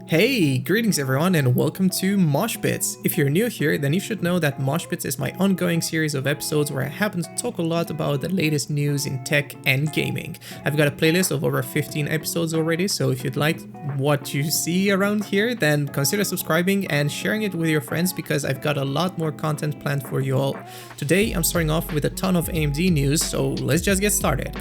Hey, greetings everyone and welcome to MOSHBITS. If you're new here, then you should know that MOSHBITS is my ongoing series of episodes where I happen to talk a lot about the latest news in tech and gaming. I've got a playlist of over 15 episodes already, so if you'd like what you see around here, then consider subscribing and sharing it with your friends because I've got a lot more content planned for you all. Today, I'm starting off with a ton of AMD news, so let's just get started.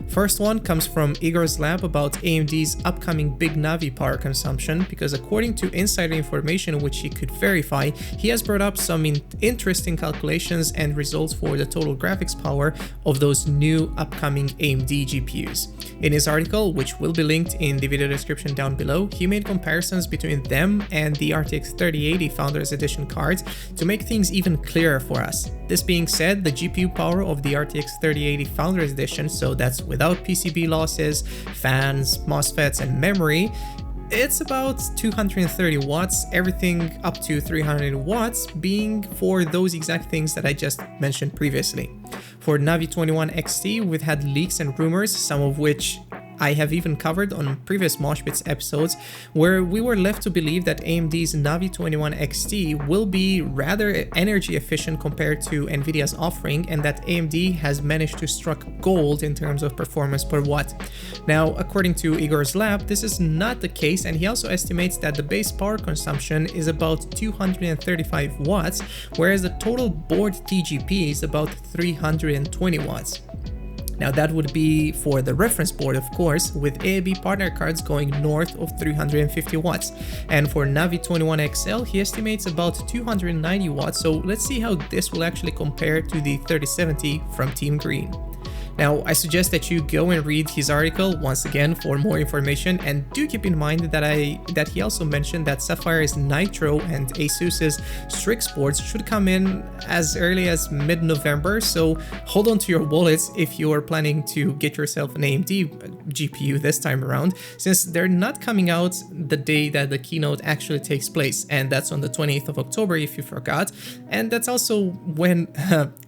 First one comes from Igor's lab about AMD's upcoming Big Navi power consumption, because according to insider information which he could verify, he has brought up some interesting calculations and results for the total graphics power of those new upcoming AMD GPUs. In his article, which will be linked in the video description down below, he made comparisons between them and the RTX 3080 Founders Edition cards to make things even clearer for us. This being said, the GPU power of the RTX 3080 Founders Edition, so that's without PCB losses, fans, MOSFETs, and memory, it's about 230 watts, everything up to 300 watts being for those exact things that I just mentioned previously. For Navi 21 XT, we've had leaks and rumors, some of which I have even covered on previous MOSHBITS episodes, where we were left to believe that AMD's Navi 21 XT will be rather energy efficient compared to Nvidia's offering, and that AMD has managed to strike gold in terms of performance per watt. Now, according to Igor's lab, this is not the case, and he also estimates that the base power consumption is about 235 watts, whereas the total board TGP is about 320 watts. Now that would be for the reference board, of course, with AIB partner cards going north of 350 watts. And for Navi 21 XL, he estimates about 290 watts, so let's see how this will actually compare to the 3070 from Team Green. Now, I suggest that you go and read his article once again for more information, and do keep in mind that he also mentioned that Sapphire's NITRO and ASUS's Strix boards should come in as early as mid-November, so hold on to your wallets if you are planning to get yourself an AMD GPU this time around, since they're not coming out the day that the keynote actually takes place, and that's on the 28th of October if you forgot, and that's also when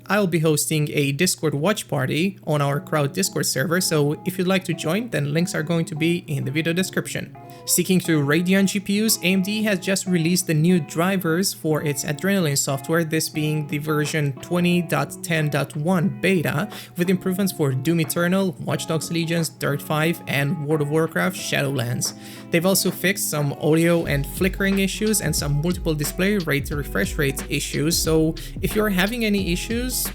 I'll be hosting a Discord watch party on our crowd Discord server, so if you'd like to join, then links are going to be in the video description. Sticking to Radeon GPUs, AMD has just released the new drivers for its Adrenalin software, this being the version 20.10.1 beta, with improvements for Doom Eternal, Watch Dogs Legions, Dirt 5, and World of Warcraft Shadowlands. They've also fixed some audio and flickering issues and some multiple display rate refresh rate issues, so if you're having any issues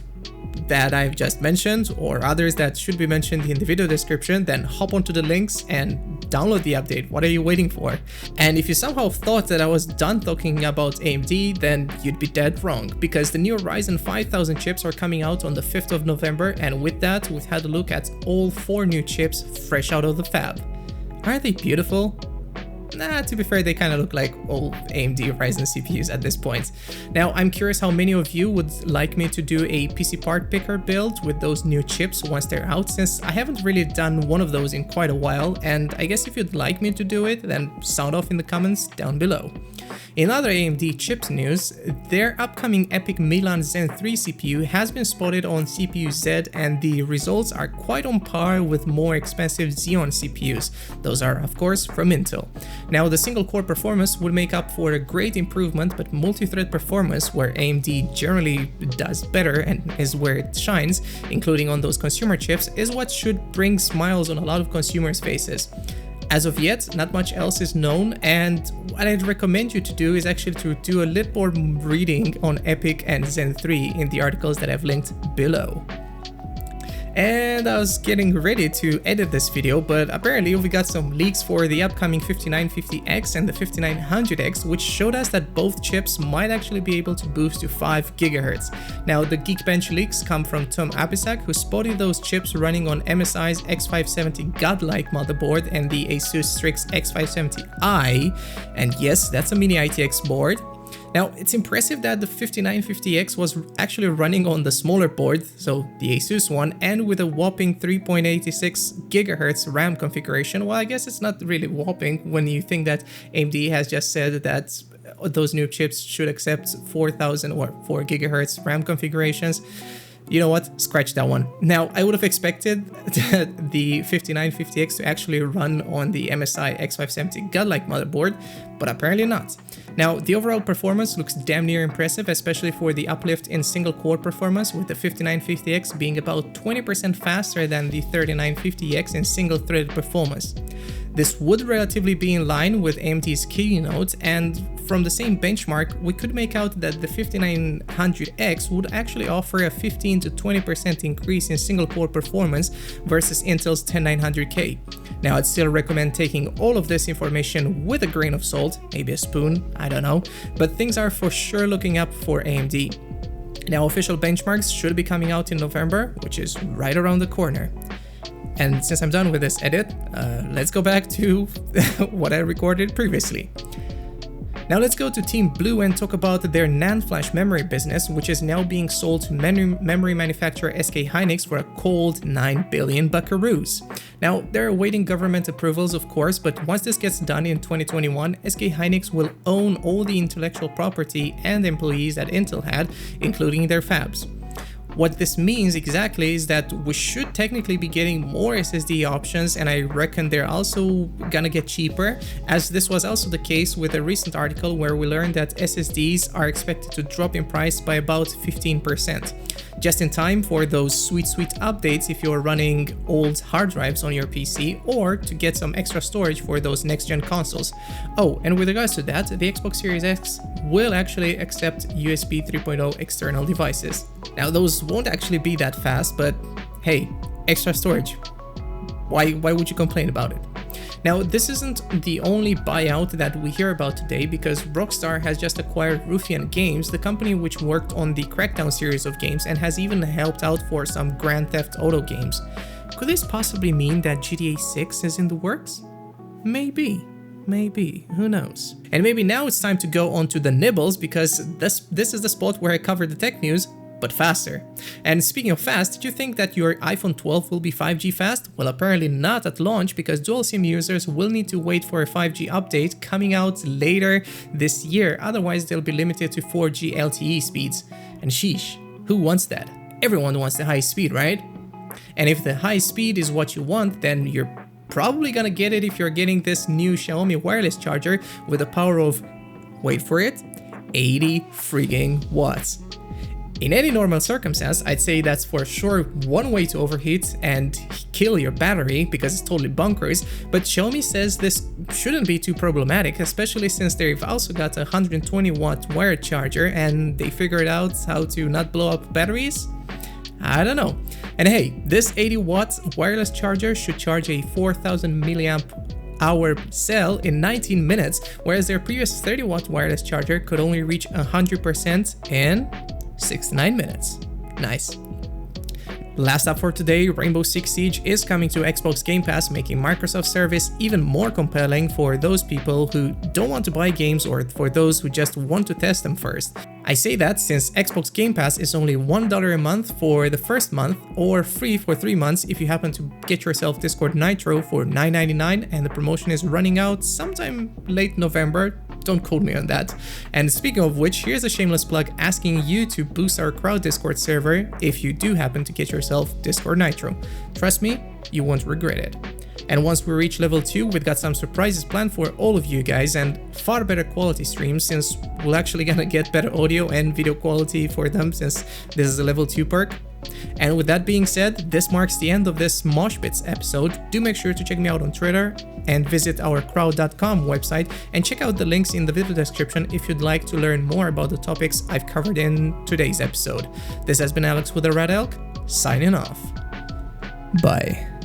that I've just mentioned or others that should be mentioned in the video description, then hop onto the links and download the update. What are you waiting for? And if you somehow thought that I was done talking about AMD, then you'd be dead wrong, because the new Ryzen 5000 chips are coming out on the 5th of November, and with that we've had a look at all 4 new chips fresh out of the fab. Aren't they beautiful? Nah, to be fair, they kind of look like old AMD Ryzen CPUs at this point. Now, I'm curious how many of you would like me to do a PC part picker build with those new chips once they're out, since I haven't really done one of those in quite a while, and I guess if you'd like me to do it, then sound off in the comments down below. In other AMD chips news, their upcoming EPYC MILAN Zen 3 CPU has been spotted on CPU-Z, and the results are quite on par with more expensive Xeon CPUs. Those are, of course, from Intel. Now, the single-core performance would make up for a great improvement, but multi-thread performance, where AMD generally does better and is where it shines, including on those consumer chips, is what should bring smiles on a lot of consumers' faces. As of yet, not much else is known, and what I'd recommend you to do is actually to do a little more reading on EPYC and Zen 3 in the articles that I've linked below. And I was getting ready to edit this video, but apparently we got some leaks for the upcoming 5950X and the 5900X, which showed us that both chips might actually be able to boost to 5 GHz. Now, the Geekbench leaks come from Tom Apisak, who spotted those chips running on MSI's X570 Godlike motherboard and the ASUS Strix X570i, and yes, that's a mini ITX board. Now, it's impressive that the 5950X was actually running on the smaller board, so the ASUS one, and with a whopping 3.86 GHz RAM configuration. Well, I guess it's not really whopping when you think that AMD has just said that those new chips should accept 4000 or 4 GHz RAM configurations. You know what? Scratch that one. Now, I would have expected the 5950X to actually run on the MSI X570 godlike motherboard, but apparently not. Now, the overall performance looks damn near impressive, especially for the uplift in single core performance, with the 5950X being about 20% faster than the 3950X in single threaded performance. This would relatively be in line with AMD's keynote, and from the same benchmark, we could make out that the 5900X would actually offer a 15 to 20% increase in single core performance versus Intel's 10900K. Now, I'd still recommend taking all of this information with a grain of salt, maybe a spoon, I don't know, but things are for sure looking up for AMD. Now, official benchmarks should be coming out in November, which is right around the corner. And since I'm done with this edit, let's go back to what I recorded previously. Now let's go to Team Blue and talk about their NAND flash memory business, which is now being sold to memory manufacturer SK HYNIX for a cold 9 billion buckaroos. Now, they're awaiting government approvals, of course, but once this gets done in 2021, SK HYNIX will own all the intellectual property and employees that Intel had, including their fabs. What this means exactly is that we should technically be getting more SSD options, and I reckon they're also gonna get cheaper, as this was also the case with a recent article where we learned that SSDs are expected to drop in price by about 15%. Just in time for those sweet updates if you're running old hard drives on your PC, or to get some extra storage for those next-gen consoles. Oh, and with regards to that, the Xbox Series X will actually accept USB 3.0 external devices. Now, those won't actually be that fast, but hey, extra storage. Why would you complain about it? Now, this isn't the only buyout that we hear about today, because ROCKSTAR has just acquired RUFIAN Games, the company which worked on the Crackdown series of games and has even helped out for some Grand Theft Auto games. Could this possibly mean that GTA 6 is in the works? Maybe, who knows? And maybe now it's time to go on to the nibbles, because this is the spot where I cover the tech news, but faster. And speaking of fast, did you think that your iPhone 12 will be 5G fast? Well, apparently not at launch, because dual SIM users will need to wait for a 5G update coming out later this year, otherwise they'll be limited to 4G LTE speeds. And sheesh, who wants that? Everyone wants the high speed, right? And if the high speed is what you want, then you're probably gonna get it if you're getting this new Xiaomi wireless charger with a power of, wait for it, 80 frigging watts. In any normal circumstance, I'd say that's for sure one way to overheat and kill your battery, because it's totally bonkers, but Xiaomi says this shouldn't be too problematic, especially since they've also got a 120 watt wired charger and they figured out how to not blow up batteries? I don't know. And hey, this 80 watt wireless charger should charge a 4000 milliamp hour cell in 19 minutes, whereas their previous 30 watt wireless charger could only reach 100% in 69 minutes. Nice. Last up for today, Rainbow Six Siege is coming to Xbox Game Pass, making Microsoft's service even more compelling for those people who don't want to buy games or for those who just want to test them first. I say that since Xbox Game Pass is only $1 a month for the first month, or free for 3 months if you happen to get yourself Discord Nitro for $9.99, and the promotion is running out sometime late November. Don't quote me on that. And speaking of which, here's a shameless plug asking you to boost our crowd Discord server if you do happen to get yourself Discord Nitro. Trust me, you won't regret it. And once we reach level 2, we've got some surprises planned for all of you guys and far better quality streams, since we're actually gonna get better audio and video quality for them, since this is a level 2 perk. And with that being said, this marks the end of this MOSHBITS episode. Do make sure to check me out on Twitter and visit our crowd.com website, and check out the links in the video description if you'd like to learn more about the topics I've covered in today's episode. This has been Alex with the Red Elk, signing off. Bye.